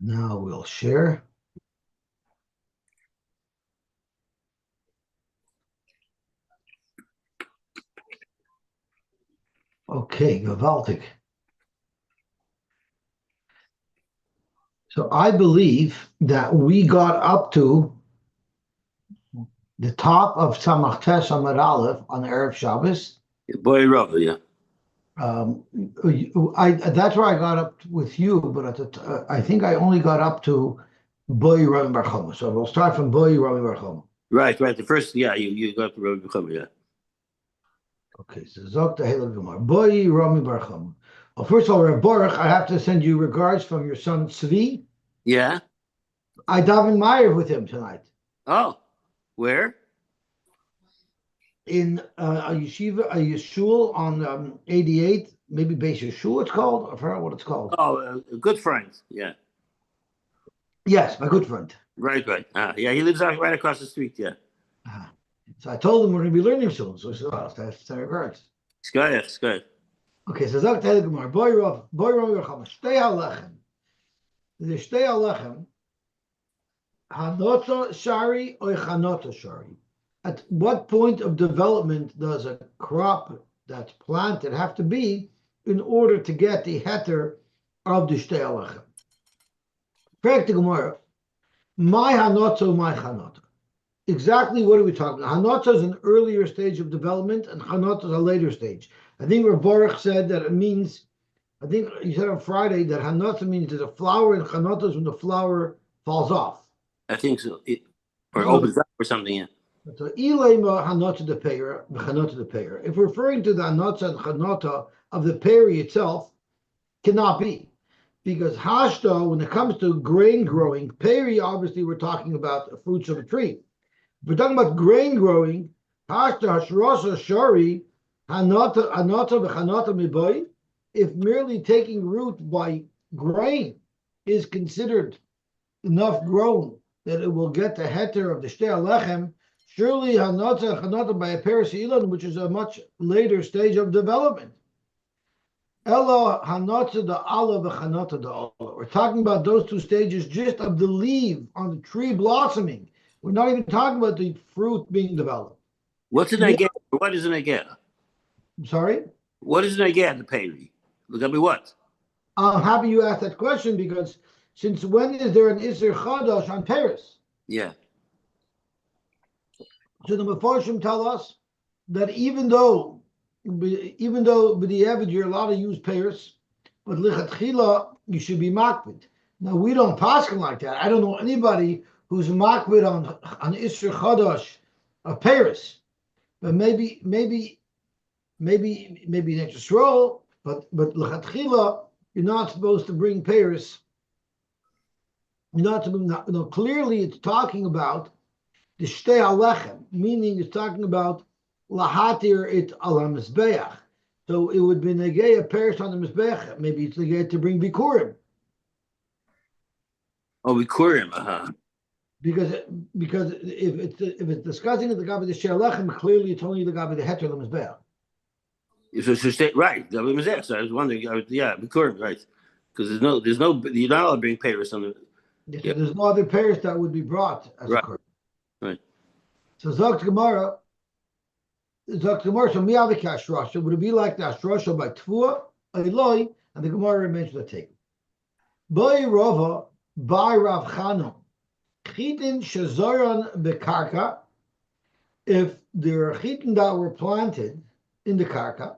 Now we'll share. Okay, gewaltig. So I believe that we got up to the top of Samach Tes Amud Aleph on Erev Shabbos. Boy, Rav, yeah. That's where I got up with you, but I think I only got up to Boy Rami Bar Chama. So we'll start from Boy Rami Bar Chama. Right. The first, you got the Rav Bechama, yeah. Okay, so Zok Tehillah Gemara. Boy Rami Bar Chama. Well, first of all, Reb Baruch, I have to send you regards from your son Tzvi. Yeah. I daven Ma'ariv with him tonight. Oh, where? In a yeshiva, a yeshul on 88, maybe Beis Yeshua it's called. I forgot what it's called. Oh, a good friend, yeah. Yes, my good friend. Right. Yeah, he lives right across the street, yeah. So I told him we're going to be learning soon. So I said, oh, that's regards. Skayach. Okay, so Zok Tehillah Gemara. Boy Rami Bar Chama. Shtei halechem. The Shtei halechem. Hanota shari or chanota shari? At what point of development does a crop that's planted have to be in order to get the heter of the shtei halechem? Practical Gemara. My hanotza, my chanota. Exactly what are we talking about? Hanotza is an earlier stage of development, and chanota is a later stage. I think Reb Baruch said that it means. I think he said on Friday that hanotza means there's a flower, and chanota is when the flower falls off. I think so. Or opens up or something, yeah. So ilema hanota de peir, chanota de peir. If referring to the hanotza and chanota of the peri itself, cannot be. Because hashta, when it comes to grain growing, peri, obviously we're talking about the fruits of a tree. If we're talking about grain growing, hashta, hashrosa, shari, hanota v'chanota miboy, if merely taking root by grain is considered enough grown that it will get the heter of the shtei halechem, surely hanotza and chanota by a peris ilan, which is a much later stage of development. Elo hanotza da Allah v'chanota da Allah. We're talking about those two stages just of the leaf on the tree blossoming. We're not even talking about the fruit being developed. What's an agah? What is an agah? I'm sorry? What is an agah, the peri? Look at me, what? I'm happy you asked that question because since when is there an Isser Chadash on Paris? Yeah. So the Mefarshim tell us that even though b'diavad you're allowed to use Paris, but lichatchila you should be makbid. Now we don't paskin like that. I don't know anybody who's makbid on Isser Chadash of Paris, but maybe in Yisrael, but lichatchila you're not supposed to bring Paris. Clearly it's talking about the shtei halechem, meaning it's talking about lahatir it al mizbeach. So it would be negei a peris on the mizbeach. Maybe it's negei to bring bikurim. Oh, bikurim, Because if it's discussing the gabi the shtei halechem, clearly it's only the gabi the heter the mizbeach. So right, gabi mizbeach. So I was wondering, bikurim, right? Because there's no, you're not allowed to bring peris on the. Yes, yeah. So there's no other pairs that would be brought as a curse. Right. So Zok Gemara, so Miyavik Ashrasha, would it be like the Ashrasha by Tvua, Eloi, and the Gemara mentions the take. By Rava, by Rav Chanam, Chitin Shazoran Bekarka, if there are chitin that were planted in the karka,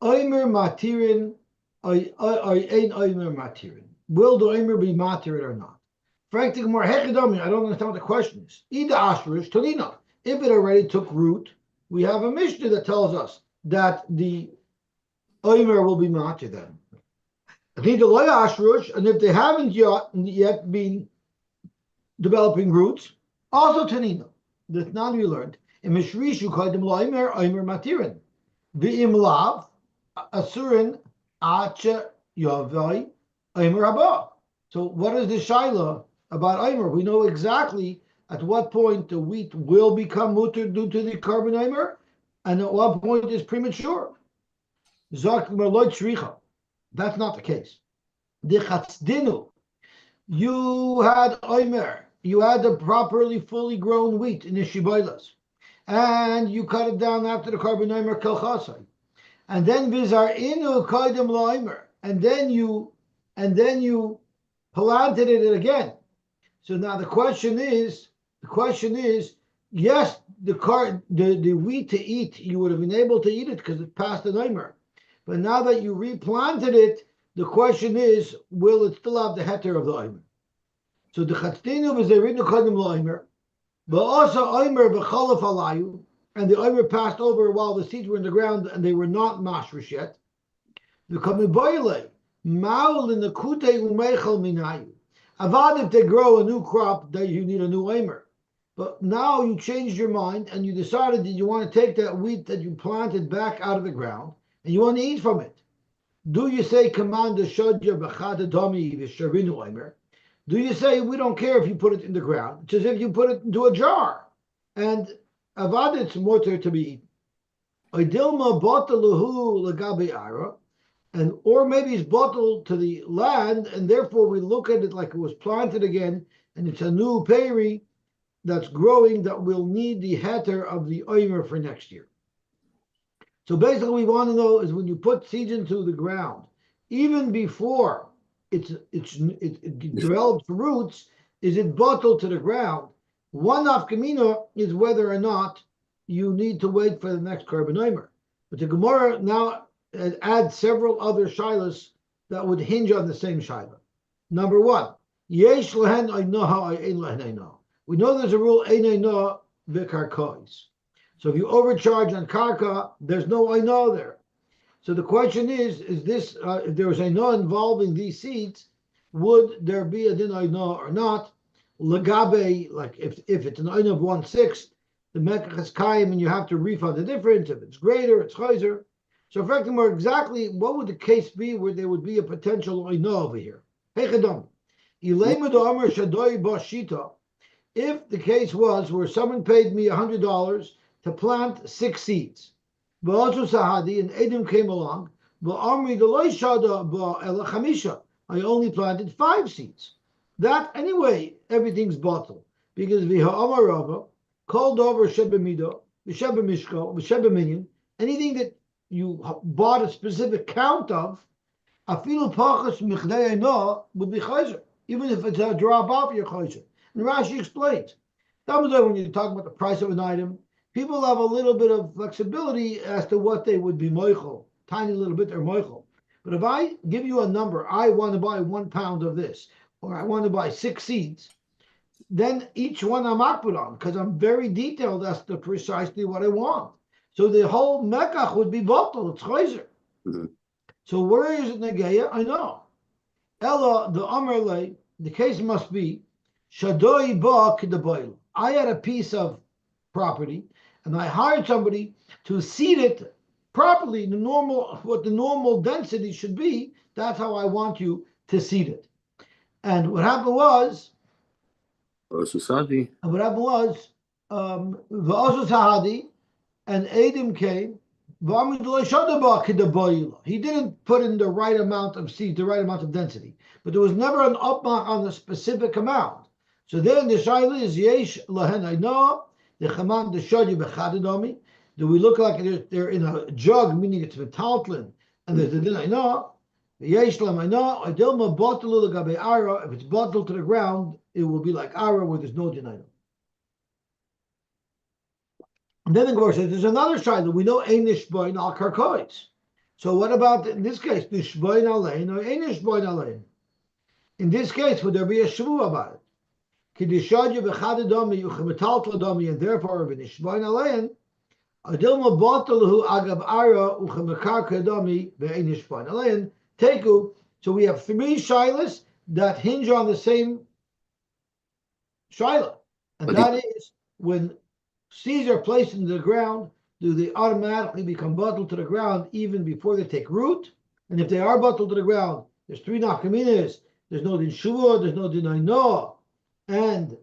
Oimer Matirin, Ein Oimer Matirin. Will the Oimer be matirin or not? Frankly, more hechidami, I don't understand what the question is. Ida ashrish tolina. If it already took root, we have a Mishnah that tells us that the oimer will be matir then. And if they haven't yet been developing roots, also tanina. That's not we learned. In Mishrishu kaidim loimer oimer matirin. V'im lav asurin acha yavai oimer haba. So what is the shaila about Eimer? We know exactly at what point the wheat will become mutter due to the carbon Eimer, and at what point is premature. That's not the case. The chatzdinu, You had oimer, you had the properly fully grown wheat in the shiboilas, and you cut it down after the carbon oimer kelchasai, and then vizar inu koidem loimer, and then you planted it again. So now the question is, yes, the wheat to eat, you would have been able to eat it because it passed the oimer, but now that you replanted it, the question is, will it still have the heter of the oimer? So the chatztinu v'zerinu kodim lo'imer, but also oimer b'cholaf alayu, and the oimer passed over while the seeds were in the ground and they were not mashrish yet. The kamiboyle maul in the kute umeichel minayu. Avad, if they grow a new crop, that you need a new oimer. But now you changed your mind and you decided that you want to take that wheat that you planted back out of the ground and you want to eat from it. Do you say command the shodja b'chad domi v'sharinu oimer? Do you say we don't care if you put it in the ground? It's as if you put it into a jar, and avad it's mutter to be eaten. Oidilma botaluhu legabe ara, and or maybe it's bottled to the land, and therefore we look at it like it was planted again, and it's a new peri that's growing that will need the heter of the oimer for next year. So basically, what we want to know is when you put seeds into the ground, even before it develops roots, is it bottled to the ground? One afkamina is whether or not you need to wait for the next carbon oimer. But the Gemara now adds several other shilas that would hinge on the same shilah. Number one, yesh lehen oinoha ein lehen oinoha. We know there's a rule ein oinoha v'karkois. So if you overcharge on karka, there's no oinoha there. So the question is this, if there was a no involving these seeds, would there be a din no or not? Legabe, like if it's an oin of 1/6, the mekach is kaim and you have to refund the difference. If it's greater, it's chayzer. So more exactly, what would the case be where there would be a potential oin over here? Hey chadam, if the case was where someone paid me $100 to plant 6 seeds, but also Sahadi and Edom came along, but Amri the Loishada Elachamisha, I only planted 5 seeds. That anyway, everything's bottled because Viha Amarava called over Shebemido, Sheba Mishko, Sheba Minion, anything that you bought a specific count of, Afilu Pachas Michdei No would be Chayzer, even if it's a drop off your Chayzer. And Rashi explains. That was when you talk about the price of an item. People have a little bit of flexibility as to what they would be moichel. Tiny little bit, they're moichel. But if I give you a number, I want to buy 1 pound of this, or I want to buy 6 seeds, then each one I'm akbud on, because I'm very detailed as to precisely what I want. So the whole mekach would be bottled, it's chayzer. Mm-hmm. So where is it negeya? I know. Ella, the Amarle, the case must be, Shadoi ba kidaboil. I had a piece of property, and I hired somebody to seed it properly, what the normal density should be. That's how I want you to seed it. And what happened was, the Sahadi and Adam came. He didn't put in the right amount of seed, the right amount of density, but there was never an upmark on the specific amount. So then the shaila is yesh lahen I know. The chaman the shodi bechadidami. Do we look like they're in a jug, meaning it's metaltlin, and there's a din I know. Yesh lam I know. Idilma bottelu legabe ara. If it's bottled to the ground, it will be like ara where there's no din I know. And then the Gemara says there's another shaila. We know einish boin al karkois. So what about in this case? The shboin alein or einish boin alein? In this case, would there be a shvu about it? And therefore, v'nishbain alein, adilma botalahu agav ara uchemekarka ve'nishbain alein teku. So we have 3 shilas that hinge on the same shilah, and that is when seeds are placed into the ground, do they automatically become bottled to the ground even before they take root? And if they are bottled to the ground, there's 3 nafkaminas. There's no din shua, there's no din ainoah, and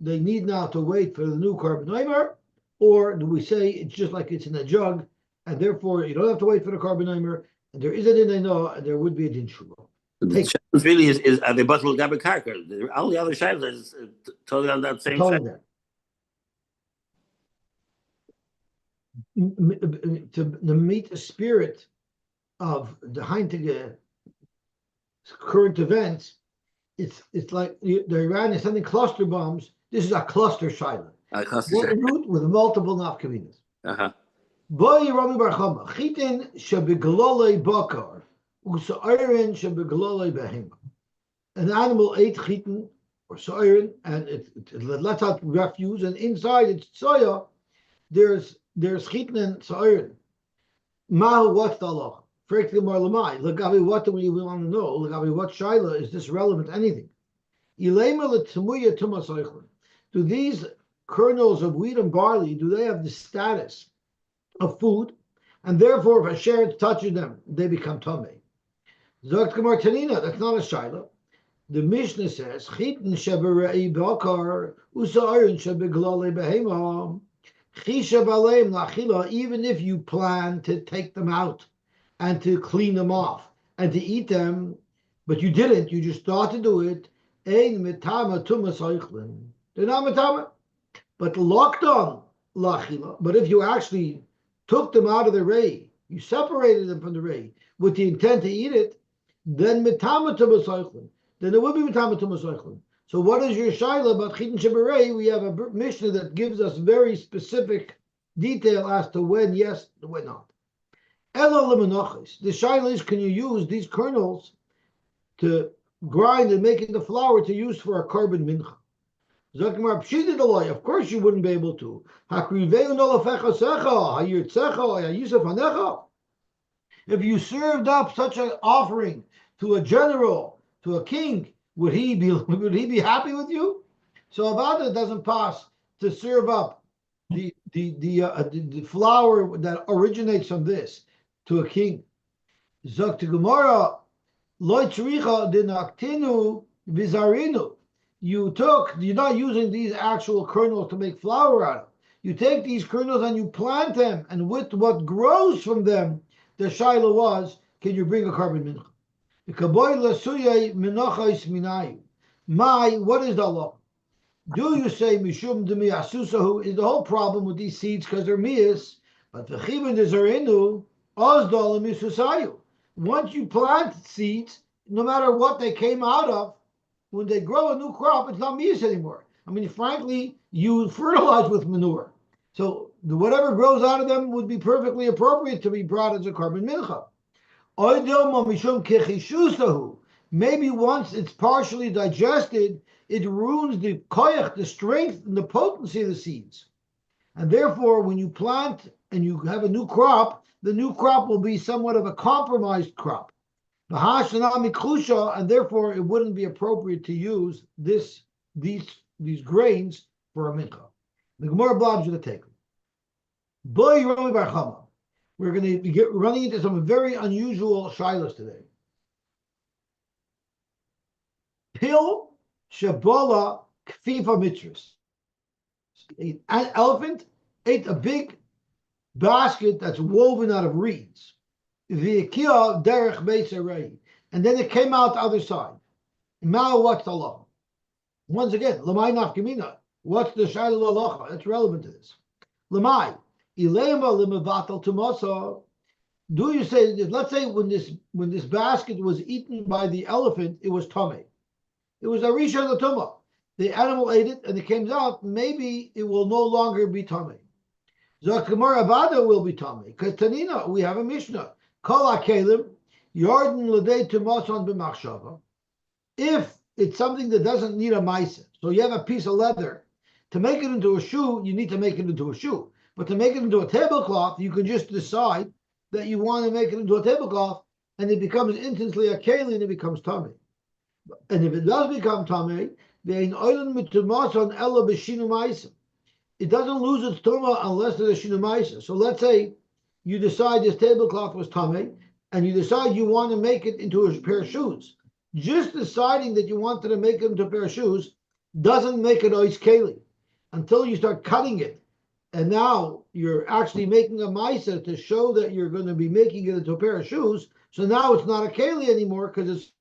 they need now to wait for the new carbon oimer, or do we say it's just like it's in a jug, and therefore you don't have to wait for the carbon oimer, and there is a din ainoah, and there would be a din shua? The Take challenge really is are they bottled Gabby Carker? All the other ships are totally on that same side. totally there. To meet the spirit of the heintige current events, it's like the Iran is sending cluster bombs. This is a cluster shiloh. One root with multiple nafkaminas. Boy Rami Bar Chama, chitin shebeglolei bakar, usairin shebeglolei behema. An animal ate chitin or soirin, and it lets out refuse, and inside its soya, there's chitin and soirin. Mahu, what's the halacha? Freak the marlamai. Lagavi, what do we want to know? Lagavi, what shaila is this relevant to anything? Do these kernels of wheat and barley, do they have the status of food? And therefore, if a share touches them, they become tamei. Zogt Gemara Tanina, that's not a shaila. The Mishnah says, Chitin sheberei bakar, usa'arin shebeglale behema. Even if you plan to take them out and to clean them off and to eat them, but you didn't, you just thought to do it, they're not metama. But locked on lachila. But if you actually took them out of the ray, you separated them from the ray with the intent to eat it, then metama tumas. Then it would be metama tumas. So what is your shaila about chitin sheberei? We have a Mishnah that gives us very specific detail as to when yes, when not. Elo lemenachos. The shaila is, can you use these kernels to grind and make into flour to use for a carbon mincha? Of course you wouldn't be able to. If you served up such an offering to a general, to a king, would he be happy with you? So Avada doesn't pass to serve up the flour that originates from this to a king. Zok to Gemara, loy tzricha dinaktinu vizarinu. You're not using these actual kernels to make flour out of. You take these kernels and you plant them, and with what grows from them, the shaila was, can you bring a carbon mincha? What is the law? Do you say mishum demi asusahu? Is the whole problem with these seeds because they're mias? But the chibin dezarinu ozdol misusayu. Once you plant seeds, no matter what they came out of, when they grow a new crop, it's not mias anymore. I mean, frankly, you fertilize with manure, so whatever grows out of them would be perfectly appropriate to be brought as a carbon mincha. Maybe once it's partially digested, it ruins the koyach, the strength and the potency of the seeds. And therefore, when you plant and you have a new crop, the new crop will be somewhat of a compromised crop. And therefore, it wouldn't be appropriate to use these grains for a mincha. The Gemara blobs going to take them. We're going to be running into some very unusual shilas today. Pil shabola kfifa mitris. An elephant ate a big basket that's woven out of reeds. V'ikiyah derech beisarei, and then it came out the other side. Now what's the law? Once again, lamai nafkamina. What's the shaila halacha? That's relevant to this. Lamai. Do you say, let's say when this basket was eaten by the elephant, it was tamei. It was a rishon l'tumah. The animal ate it and it came out, maybe it will no longer be tamei. Zakamar Avada will be tamei. Because Tanina, we have a Mishnah. Kol hakelim, yarden l'dei tumason b'machshava. If it's something that doesn't need a ma'aseh, so you have a piece of leather, to make it into a shoe, you need to make it into a shoe. But to make it into a tablecloth, you can just decide that you want to make it into a tablecloth, and it becomes instantly a keli, and it becomes tamei. And if it does become tamei, it doesn't lose its tuma unless there's a shinu ma'aseh. So let's say you decide this tablecloth was tamei, and you decide you want to make it into a pair of shoes. Just deciding that you wanted to make it into a pair of shoes doesn't make it ois keli until you start cutting it. And now you're actually making a ma'aseh to show that you're going to be making it into a pair of shoes. So now it's not a keli anymore because it's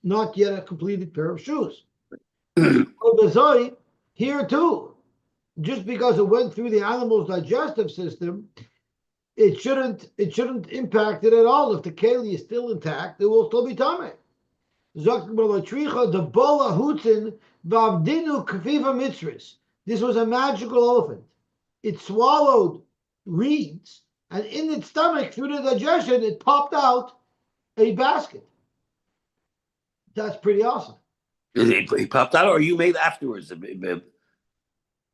not yet a completed pair of shoes. Here too, just because it went through the animal's digestive system, it shouldn't impact it at all. If the keli is still intact, it will still be tamei. This was a magical elephant. It swallowed reeds, and in its stomach, through the digestion, it popped out a basket. That's pretty awesome. He popped out, or you made afterwards?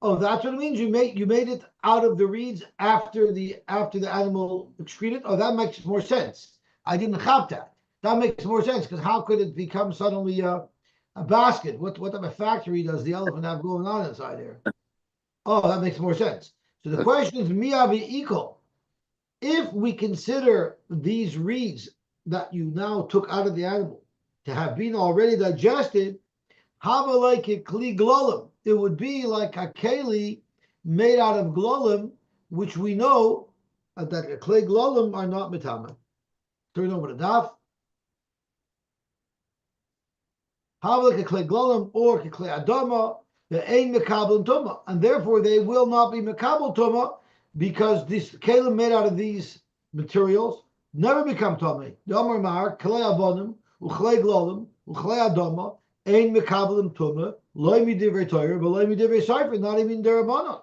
Oh, that's what it means. You made it out of the reeds after the animal excreted. Oh, that makes more sense. I didn't have that. That makes more sense because how could it become suddenly a basket? What type of factory does the elephant have going on inside there? Oh, that makes more sense. So the question is, miyavi equal. If we consider these reeds that you now took out of the animal to have been already digested, how like a kli glolim? It would be like a keli made out of glolim, which we know that a kli glolim are not mitama. Turn over the daf. How like a kli glolim or a kli adama, the ain mekabel tuma, and therefore they will not be mekabel tuma because this kelim made out of these materials never become tummy. Damar mar kli avonim uchlei glolim uchlei adama. Ein mekabelim tuma, loy midivrei Torah, but loy midivrei sefer, not even derabbanan.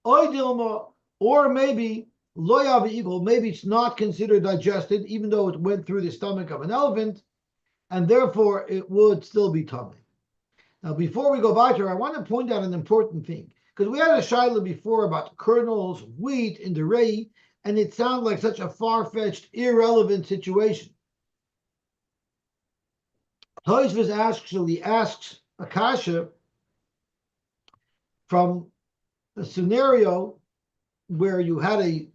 Oy dilma, or maybe loy avi eagle, maybe it's not considered digested, even though it went through the stomach of an elephant, and therefore it would still be tummy. Now, before we go back here, I want to point out an important thing, because we had a shaila before about kernels, wheat, and the rei, and it sounded like such a far-fetched, irrelevant situation. Tosfos actually asks Akasha from a scenario where you had a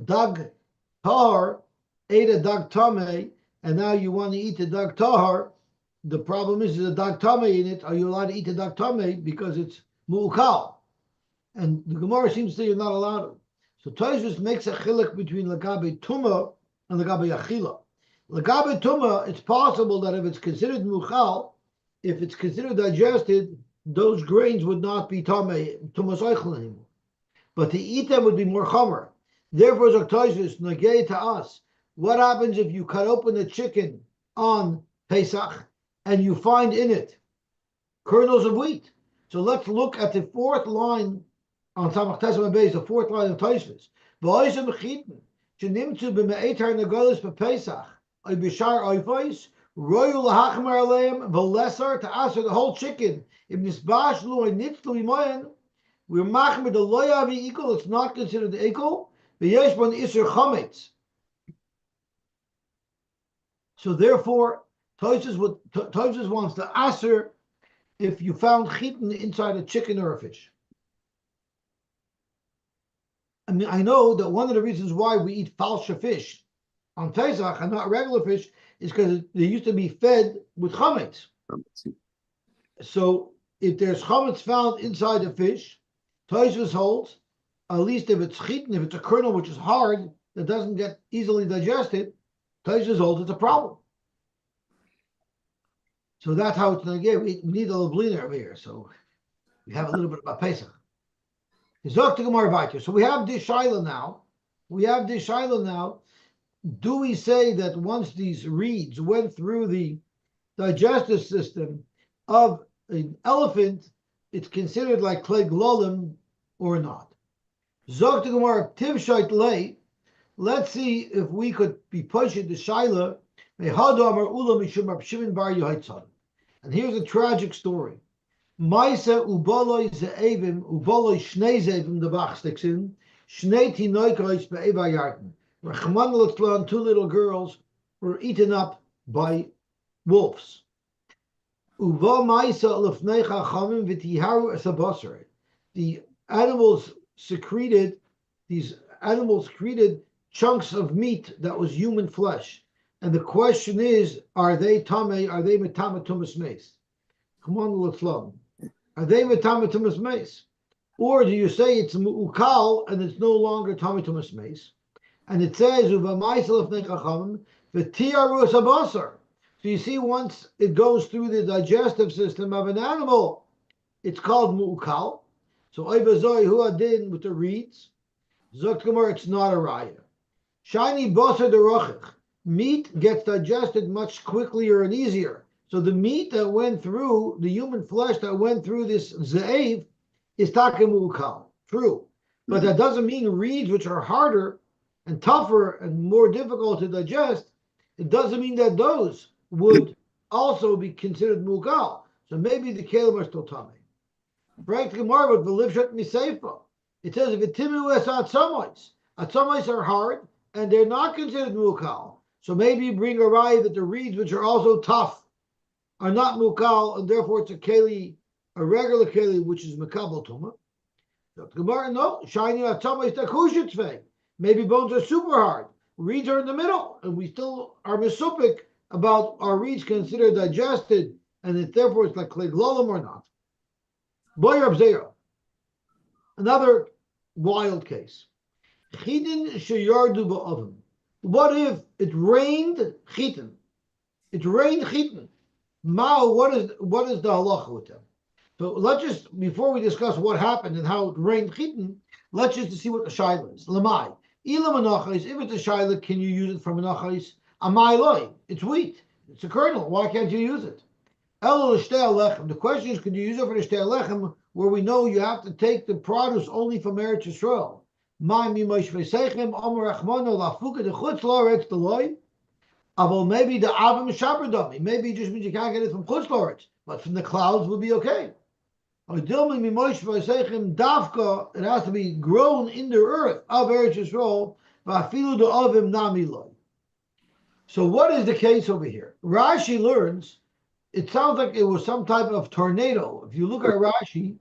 dug tahar, ate a dug tame, and now you want to eat the dug tahar. The problem is the dug tame in it. Are you allowed to eat the dug tame because it's mu'ukal? And the Gemara seems to say you're not allowed to. So Tosfos makes a chiluk between lagabe tuma and lagabe achila. Lagabe tuma, it's possible that if it's considered muchal, if it's considered digested, those grains would not be tumas oichel anymore. But to eat them would be more chomer. Therefore, Zoktoisus negay to us. What happens if you cut open a chicken on Pesach and you find in it kernels of wheat? So let's look at the fourth line on Samach Tesam Beis, the fourth line of Tosfos. V'oisem chitin shenimtzu b'me'etar negolos b'Pesach. I bishar oifois royal hachmar aleim v'lesar to answer the whole chicken. If nisbash lu nitzlu imoyen, we're machmer the loyavi equal. It's not considered equal. V'yesh bon iser chametz. So therefore, Tosfos wants to answer if you found chitin inside a chicken or a fish. I mean, I know that one of the reasons why we eat falsha fish on Pesach and not regular fish is because they used to be fed with chametz. So if there's chametz found inside the fish, Tosfos holds, at least if it's chitin, if it's a kernel which is hard, that doesn't get easily digested, Tosfos holds it's a problem. So that's how it's negated. We need a little bliner over here, so we have a little bit about Pesach. So we have this shaila now. Do we say that once these reeds went through the digestive system of an elephant, it's considered like klei glolim or not? Zok to Gemara tivshait lei. Let's see if we could be pushing the shaila. And here's a tragic story. Maisa uboloi ze'evim uboloi shnei ze'evim the bachstiksin shnei tinoikois be'eva yarten. Rahman al-Islam, two little girls were eaten up by wolves. The animals secreted chunks of meat that was human flesh. And the question is, are they tamei, are they metama tumas meis? Rahman al-Islam. Are they metama tumas meis? Or do you say it's mu'ukal and it's no longer tamei tumas meis? And it says, The tiarus abasar. So you see, once it goes through the digestive system of an animal, it's called mu'ukal. So oibazoi hu adin with the reeds. Zoktamar, it's not a raya. Shiny basar derochich. Meat gets digested much quicker and easier. So the meat that went through, the human flesh that went through this ze'ev, is takim mu'ukal. True. But that doesn't mean reeds, which are harder and tougher and more difficult to digest, it doesn't mean that those would also be considered mu'ukal. So maybe the kelim are still tummy. Right? Gemara with v'livshat miseifa. It says if it timu es atzamois are hard and they're not considered mu'ukal. So maybe you bring a raya that the reeds, which are also tough, are not mu'ukal, and therefore it's a keli, a regular keli, which is mekabel tuma. Gemara, no, shiny atzamois takushitzvei. Maybe bones are super hard. Reeds are in the middle, and we still are misupik about are reeds considered digested, and it, therefore it's like kleglolim or not. Boyer Abzera. Another wild case. Chidin sheyardu ba'oven. What if it rained chitin? It rained chitin. Mao, what is the halacha with them? So let's just, before we discuss what happened and how it rained chitin, let's just see what the shaila is. Lamai. Ila menachos, if it's a shaila, can you use it for menachos? Amai loy. It's wheat. It's a kernel. Why can't you use it? The question is, could you use it for the shtei lechem, where we know you have to take the produce only from Eretz Yisrael? Maybe the avim shabradami. Maybe it just means you can't get it from Chutz La'aretz, but from the clouds would be okay. It has to be grown in the earth of Eretz Yisrael. So what is the case over here? Rashi learns. It sounds like it was some type of tornado. If you look at Rashi,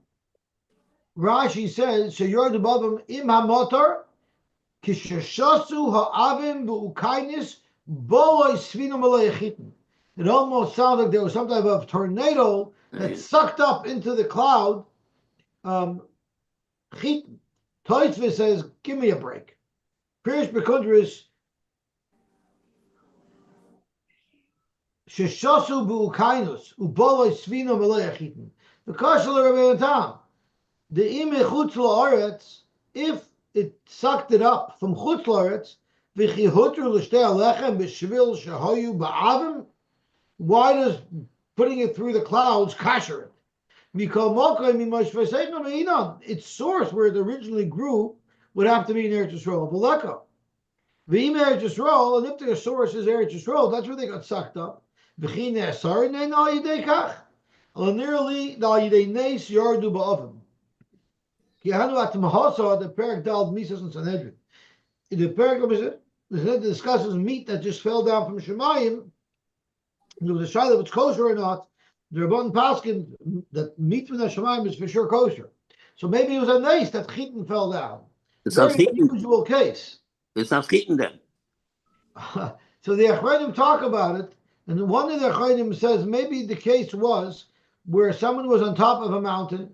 Rashi says, "Sheyord above im hamotar kishashasu ha'avim bu'ukainis boloi svinu malayichitin." It almost sounds like there was some type of tornado that sucked up into the cloud. Chitin. Toisva says, "Give me a break." Pirish Bekundris. Sheshasu bu'ukainus uboloi svino meleyachitin. The kashal Rabbeinu Tam. The ime chutz la'aretz, if it sucked it up from chutz la'aretz, v'chihutru l'shtei alechem b'shvil shehoyu ba'avim. Why does putting it through the clouds kasher it? Mikol mokai mimosh v'seitno me'inan. Its source where it originally grew would have to be in Eretz Yisrael. V'leka. V'im Eretz Yisrael, and if the source is Eretz Yisrael, that's where they got sucked up. V'chine asar ne'en al yidei kach. Nearly al yidei neis yardu ba'avim. Kihanu at Mahasa, the Perek Dal Mises and Sanhedrin. In the Perek discusses meat that just fell down from Shemayim. There was a shayla if it's kosher or not. The Rabban Paskin that meat from the Shemayim is for sure kosher. So maybe it was a nice that chitin fell down. It's not Very chitin. unusual case. It's not chitin then. So the Achronim talk about it, and one of the Achronim says maybe the case was where someone was on top of a mountain,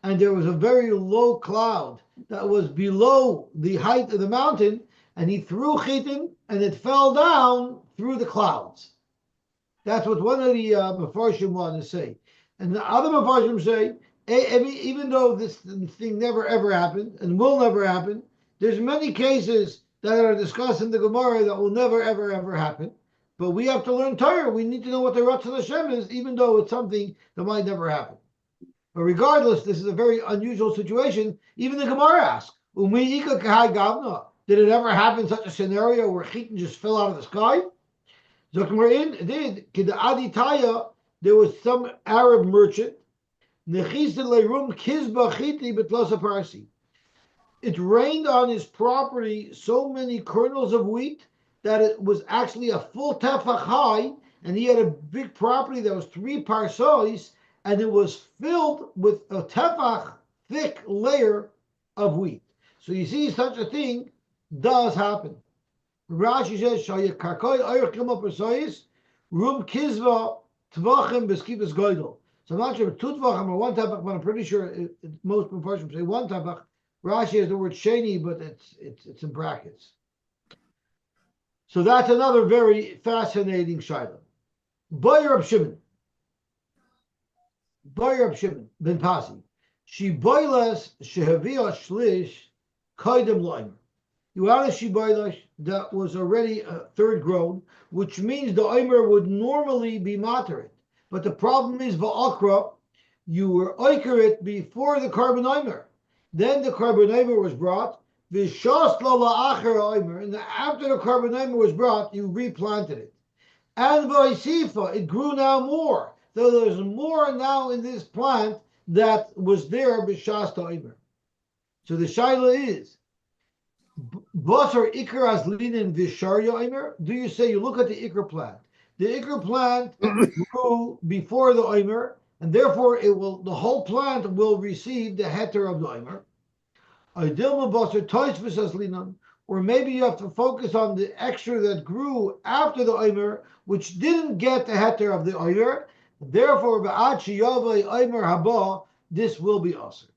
and there was a very low cloud that was below the height of the mountain, and he threw chitin, and it fell down through the clouds. That's what one of the Mefarshim want to say. And the other Mefarshim say, even though this thing never ever happened, and will never happen, there's many cases that are discussed in the Gemara that will never ever happen. But we have to learn Torah. We need to know what the Ratzon Hashem is, even though it's something that might never happen. But regardless, this is a very unusual situation. Even the Gemara asks, did it ever happen such a scenario where chitin just fell out of the sky? It did. There was some Arab merchant. It rained on his property so many kernels of wheat that it was actually a full tefach high, and he had a big property that was 3 parsois, and it was filled with a tefach thick layer of wheat. So you see, such a thing does happen. Rashi says, Rum kizva tvachim beskibas goydel. So I'm not sure if 2 tvachim or 1 tefach, but I'm pretty sure most Mefarshim say 1 tefach. Rashi has the word sheni, but it's in brackets. So that's another very fascinating shaila. Boy Rab Shimon ben Pasi. She boilas shehavia shlish kaidem loimer. You had a shiboilash that was already a third grown, which means the oimer would normally be materit. But the problem is va'akra, you were oiker it before the carbon oimer. Then the carbon oimer was brought, v'shas la acher oimer, and after the carbon oimer was brought, you replanted it. And v'isifa, it grew now more. So there's more now in this plant that was there b'shas oimer. So the shaila is, Basar Iker as linen visharya oimer. Do you say you look at the Iker plant? The Iker plant grew before the oimer, and therefore the whole plant will receive the heter of the oimer. Idilma basar toisvis as linen, or maybe you have to focus on the extra that grew after the oimer, which didn't get the heter of the oimer. Therefore, ba'achi yavai oimer haba, this will be aser.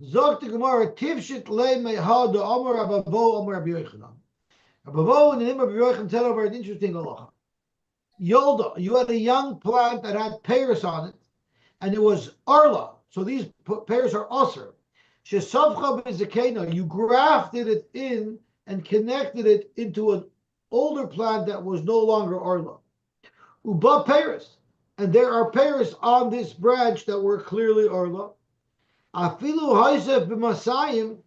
Zog the Gemara, Tivshit le meha de Amar Abavo Amar Rabbi Yochanan. Abavo in the name of Rabbi Yochanan tell over an interesting halacha. Yolda, you had a young plant that had pears on it, and it was arla. So these pears are aser. Shesavcha bezekena, you grafted it in and connected it into an older plant that was no longer arla. Uba pears, and there are pears on this branch that were clearly arla. Afilu haisef b'masayim.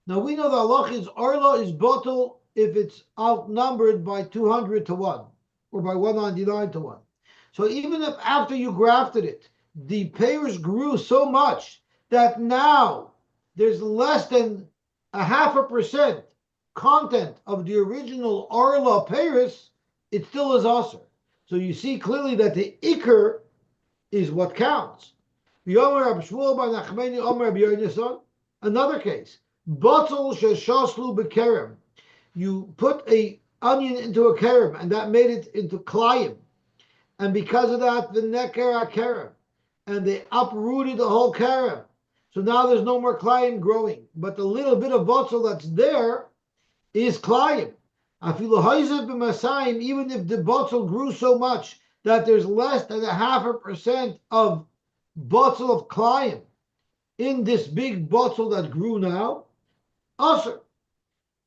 Now we know the halach is arla is bottle if it's outnumbered by 200 to 1 or by 199 to 1. So even if after you grafted it, the pears grew so much that now there's less than 0.5% content of the original arla pears, it still is aser. So you see clearly that the ikr is what counts. Another case, Batal sheshaslu bekerem. You put a onion into a kerem, and that made it into klayim, and because of that, the neker kerem, and they uprooted the whole kerem. So now there's no more klayim growing, but the little bit of batal that's there is klayim. Even if the batal grew so much that there's less than 0.5% of bottle of klayim in this big bottle that grew now, aser.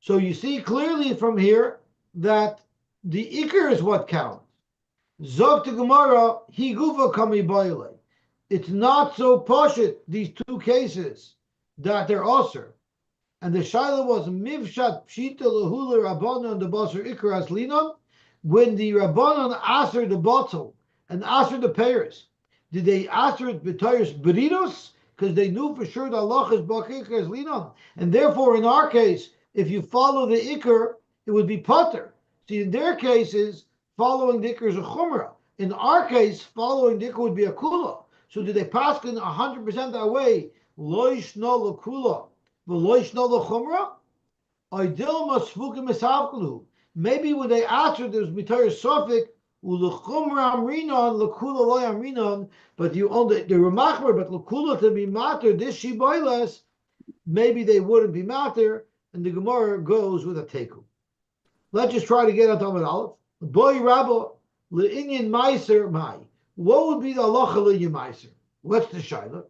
So you see clearly from here that the ikr is what counts. Zog to Gemara, he gufa kami boile. It's not so poshut, these two cases, that they're aser. And the shaila was mivshat pshita lehula rabbanon the basar ikr as linon, when the rabbanon aser the bottle and aser the pears. Did they aser it b'tayus berinos? Because they knew for sure the Allah is bakikr as linon. And therefore, in our case, if you follow the ikr, it would be pater. See, in their cases, following the ikr is a chumrah. In our case, following the ikr would be a kula. So did they paskin 100% that way? Loish no la kula, v'loish no la chumrah? Oidil masfukim esavkulu. Maybe when they answered, there was mitayr sofik, ulechumra amrinon, lekula loy amrinon, but you only they were machmer, but lekula to be matter, this shiboiles, maybe they wouldn't be matter, and the Gemara goes with a teku. Let's just try to get on Talmud Aleph. Boy Rabbo, le'inyan meiser mai. What would be the halacha le'inyan meiser? What's the shaila?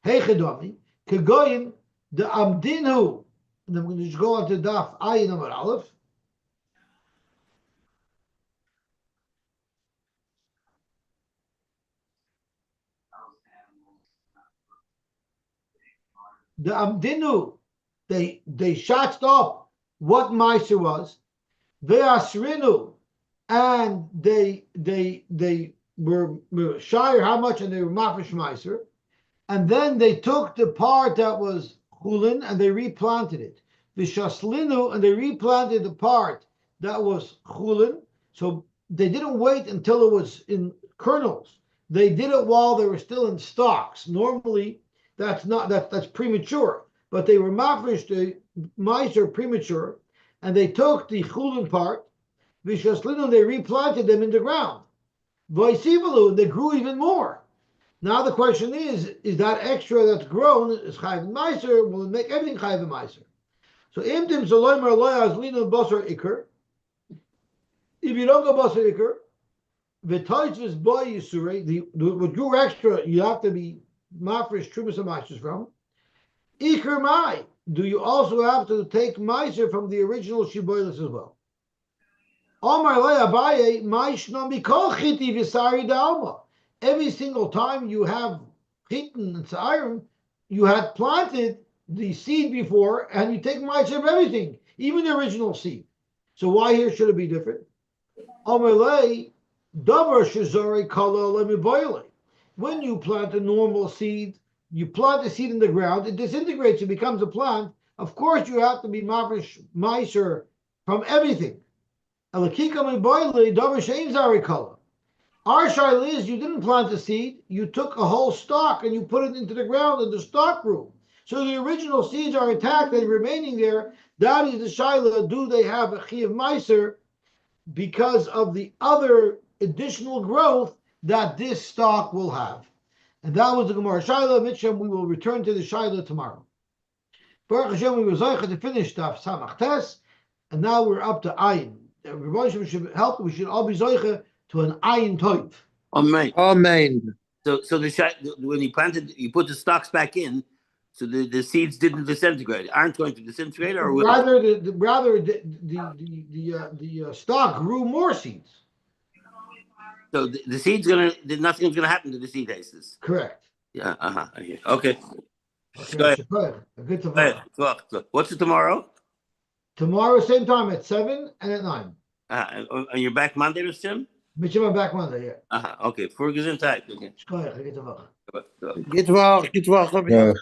Hey chedami, kegoyin, the amdinhu, and I'm going to just go on to daf ayin Amar Aleph. The amdinu, they shotched up what meiser was. They asrinu, and they were shire how much, and they were mafish meiser, and then they took the part that was chulin and they replanted it. Vishaslinu, and they replanted the part that was chulin. So they didn't wait until it was in kernels. They did it while they were still in stalks. Normally, that's premature. But they were mafish the meiser premature, and they took the chulin part. Vishaslinu, they replanted them in the ground. Vaisivalu, they grew even more. Now the question is that extra that's grown is chayv meiser? Will it make everything chayv meiser? So imtim zoloimer loyaz lino basar ikr. If you don't go basar ikr, the touches boy yisure, what grew extra, you have to be mafresh trumas and mashers from. Ikr mai, do you also have to take meiser from the original shiboilis as well? Omar le Abaye, maishnam mikol chiti v'sari dalma. Every single time you have chitin and sa'irim, you had planted the seed before, and you take meiser of everything, even the original seed. So why here should it be different? When you plant a normal seed, you plant the seed in the ground, it disintegrates, it becomes a plant. Of course, you have to be mafresh meiser from everything. Our shaila is you didn't plant a seed, you took a whole stalk and you put it into the ground and the stalk grew. So the original seeds are intact and remaining there. That is the shaila. Do they have a chi of meiser because of the other additional growth that this stalk will have? And that was the Gemara shaila. Mitchem, we will return to the shaila tomorrow. Baruch Hashem, we were zocheh to finish Daf Samach Tes, and now we're up to Ayin. Everybody should help. We should all be zocheh to an Ayin Toiv. Amen. Amen. So when you planted, you put the stalks back in, so the seeds didn't disintegrate. Aren't going to disintegrate, or will? Rather the stalk grew more seeds. So the seed's nothing's gonna happen to the seed hastes. Correct. Yeah. Okay. Okay. Good to What's it tomorrow? Tomorrow, same time at 7 and at 9. And you're back Monday, Mr. Tim? Mitchell, I'm back Monday, yeah. Okay. For Gesundheit. Okay. Good to Git wel. Ja,